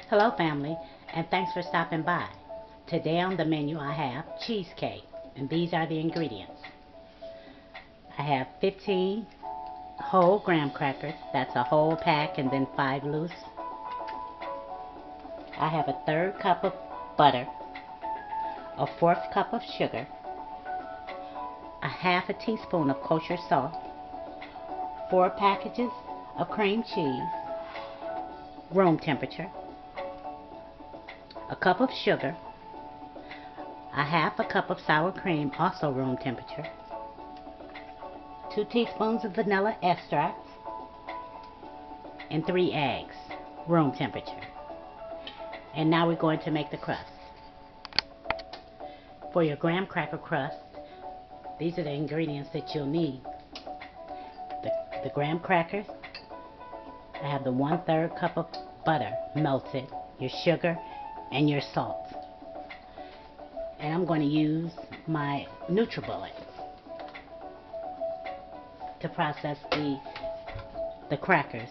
Hello family, and thanks for stopping by. Today on the menu I have cheesecake, and these are the ingredients. I have 15 whole graham crackers, that's a whole pack and then 5 loose. I have a third cup of butter, a fourth cup of sugar, a half a teaspoon of kosher salt, 4 packages of cream cheese, room temperature, a cup of sugar, a half a cup of sour cream, also room temperature, 2 teaspoons of vanilla extract, and 3 eggs, room temperature. And now we're going to make the crust. For your graham cracker crust, these are the ingredients that you'll need. The graham crackers, I have the 1/3 cup of butter melted, your sugar, and your salt. And I'm going to use my NutriBullet to process the crackers.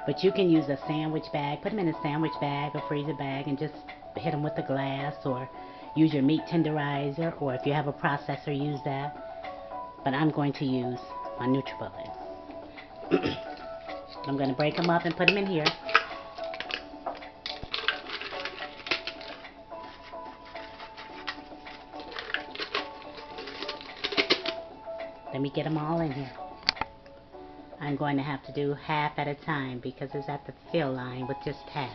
But you can use a sandwich bag, put them in a sandwich bag or freezer bag and just hit them with the glass, or use your meat tenderizer, or if you have a processor, use that. But I'm going to use my NutriBullet. I'm going to break them up and put them in here. Let me get them all in here. I'm going to have to do half at a time because it's at the fill line with just half.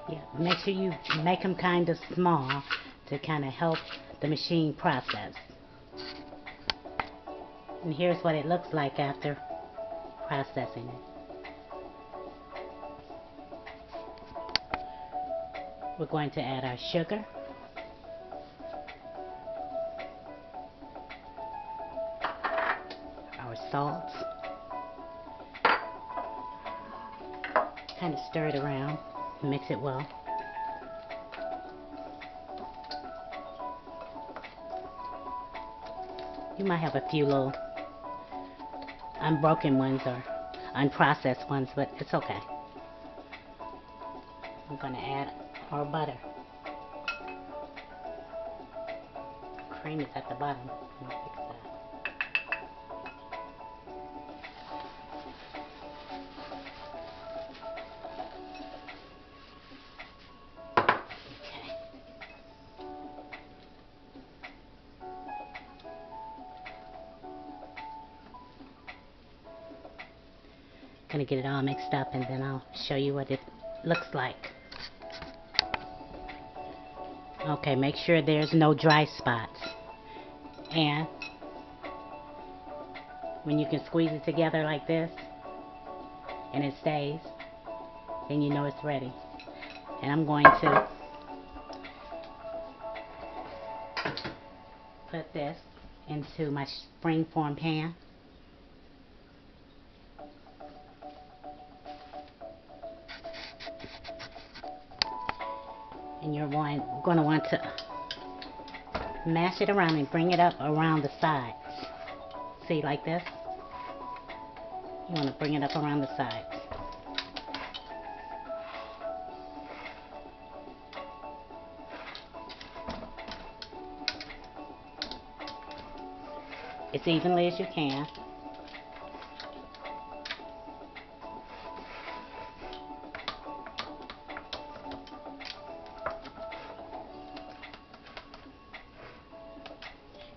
Yeah, make sure you make them kind of small to kind of help the machine process. And here's what it looks like after processing it. We're going to add our sugar, our salt, kind of stir it around, mix it well. You might have a few little unbroken ones or unprocessed ones, but it's okay. I'm going to add our butter. Cream is at the bottom. I'm going to fix that. Gonna get it all mixed up and then I'll show you what it looks like. Okay, make sure there's no dry spots, and when you can squeeze it together like this and it stays, then you know it's ready. And I'm going to put this into my springform pan. And you're going to want to mash it around and bring it up around the sides. See, like this? You want to bring it up around the sides. As evenly as you can.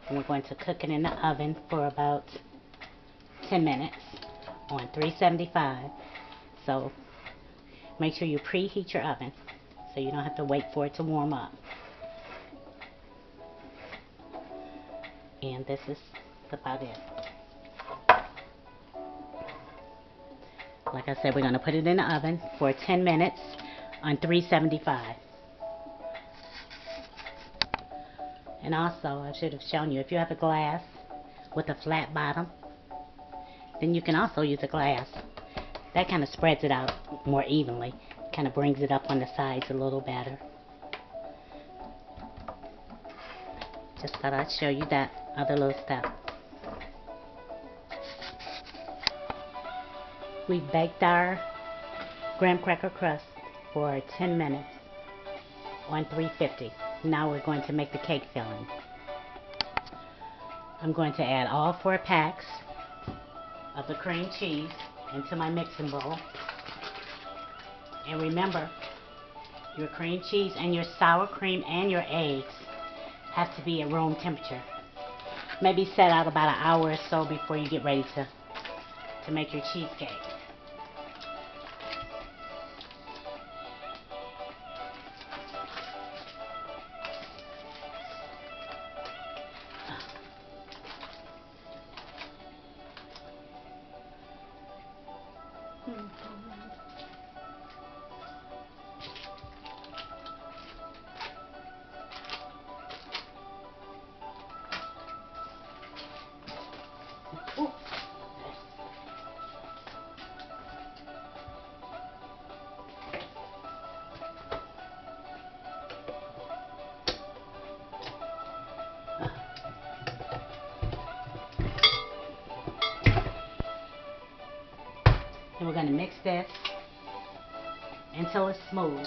And we're going to cook it in the oven for about 10 minutes on 375. So make sure you preheat your oven so you don't have to wait for it to warm up. And this is about it. Like I said, we're going to put it in the oven for 10 minutes on 375. And also, I should have shown you, if you have a glass with a flat bottom, then you can also use a glass. That kind of spreads it out more evenly. Kind of brings it up on the sides a little better. Just thought I'd show you that other little stuff. We baked our graham cracker crust for 10 minutes on 350. Now we're going to make the cake filling. I'm going to add all 4 packs of the cream cheese into my mixing bowl. And remember, your cream cheese and your sour cream and your eggs have to be at room temperature. Maybe set out about an hour or so before you get ready to make your cheesecake. Ooh. And we're going to mix this until it's smooth.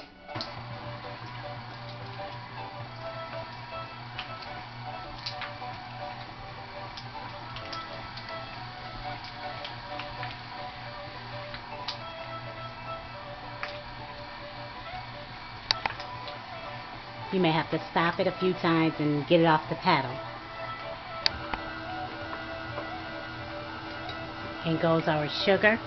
You may have to stop it a few times and get it off the paddle. And goes our sugar.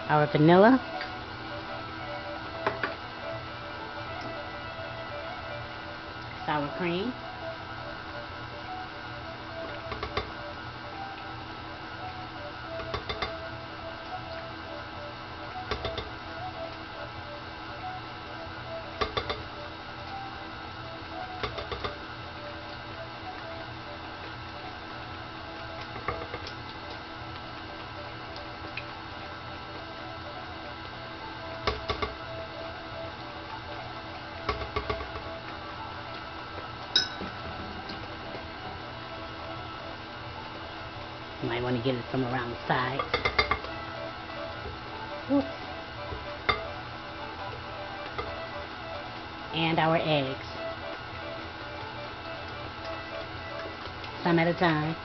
Our vanilla. Sour cream. You might want to get it from around the sides. Oops. And our eggs. Some at a time.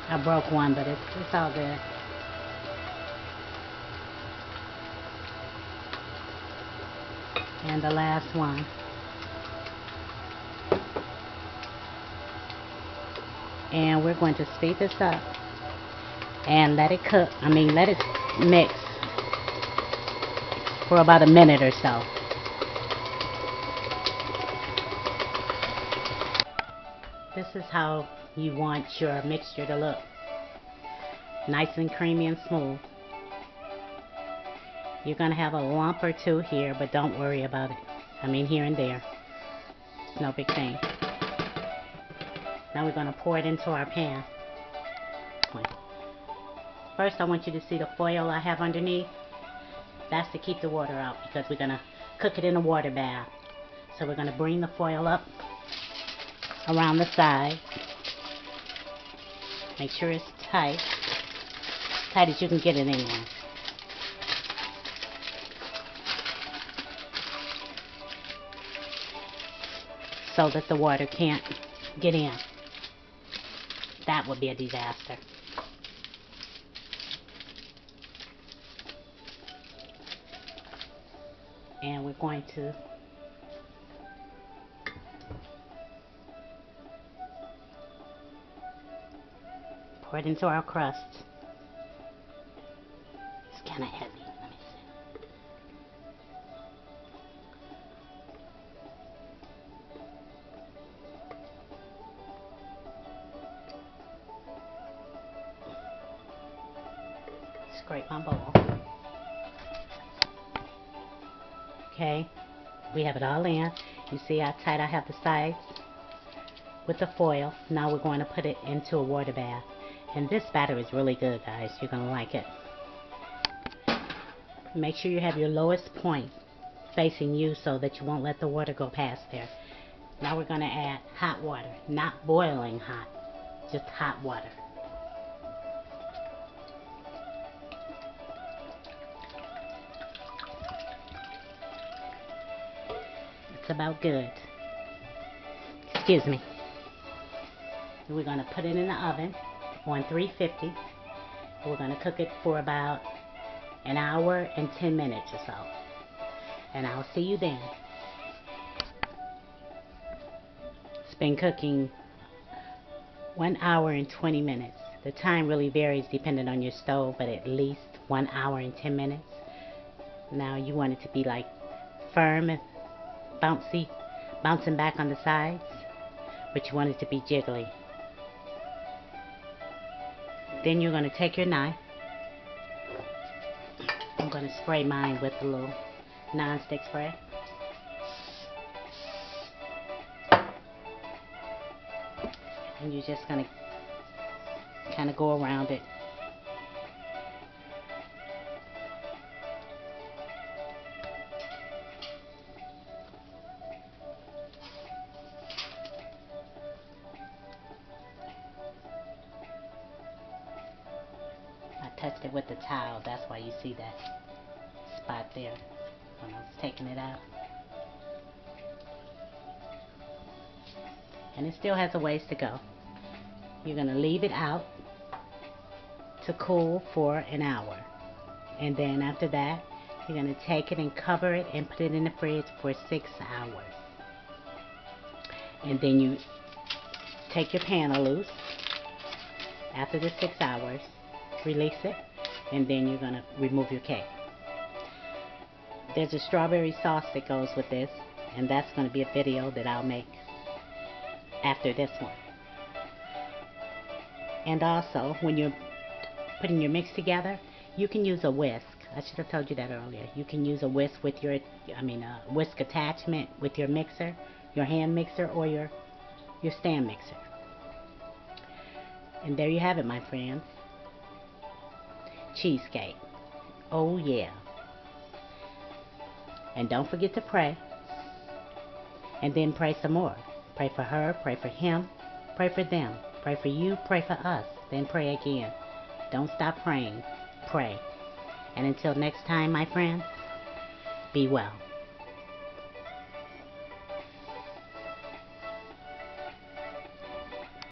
I broke one, but it's all good. And the last one. And we're going to speed this up and let it cook. Let it mix for about a minute or so. This is how you want your mixture to look. Nice and creamy and smooth. You're going to have a lump or two here, but don't worry about it. Here and there. It's no big thing. Now we're going to pour it into our pan. First, I want you to see the foil I have underneath. That's to keep the water out because we're going to cook it in a water bath. So we're going to bring the foil up around the side. Make sure it's tight. As tight as you can get it anyway. So that the water can't get in. That would be a disaster. And we're going to pour it into our crust. It's kind of heavy. Let me see. Scrape my bowl. Okay, we have it all in. You see how tight I have the sides with the foil. Now we're going to put it into a water bath. And this batter is really good, guys. You're going to like it. Make sure you have your lowest point facing you so that you won't let the water go past there. Now we're going to add hot water, not boiling hot, just hot water. It's about good. Excuse me. We're going to put it in the oven on 350. We're going to cook it for about an hour and 10 minutes or so. And I'll see you then. It's been cooking 1 hour and 20 minutes. The time really varies depending on your stove, but at least 1 hour and 10 minutes. Now you want it to be like firm and bouncy, bouncing back on the sides, but you want it to be jiggly. Then you're going to take your knife. I'm going to spray mine with a little non-stick spray. And you're just going to kind of go around it. I touched it with the towel, that's why you see that spot there when I was taking it out. And it still has a ways to go. You're going to leave it out to cool for an hour. And then after that, you're going to take it and cover it and put it in the fridge for 6 hours. And then you take your pan loose after the 6 hours, release it, and then you're going to remove your cake. There's a strawberry sauce that goes with this, and that's going to be a video that I'll make after this one. And also, when you're putting your mix together, you can use a whisk. I should have told you that earlier. You can use a whisk with your, whisk attachment with your mixer, your hand mixer, or your stand mixer. And there you have it, my friends. Cheesecake. Oh yeah. And don't forget to pray. And then pray some more. Pray for her, pray for him, pray for them, pray for you, pray for us, then pray again. Don't stop praying. Pray. And until next time, my friends, be well.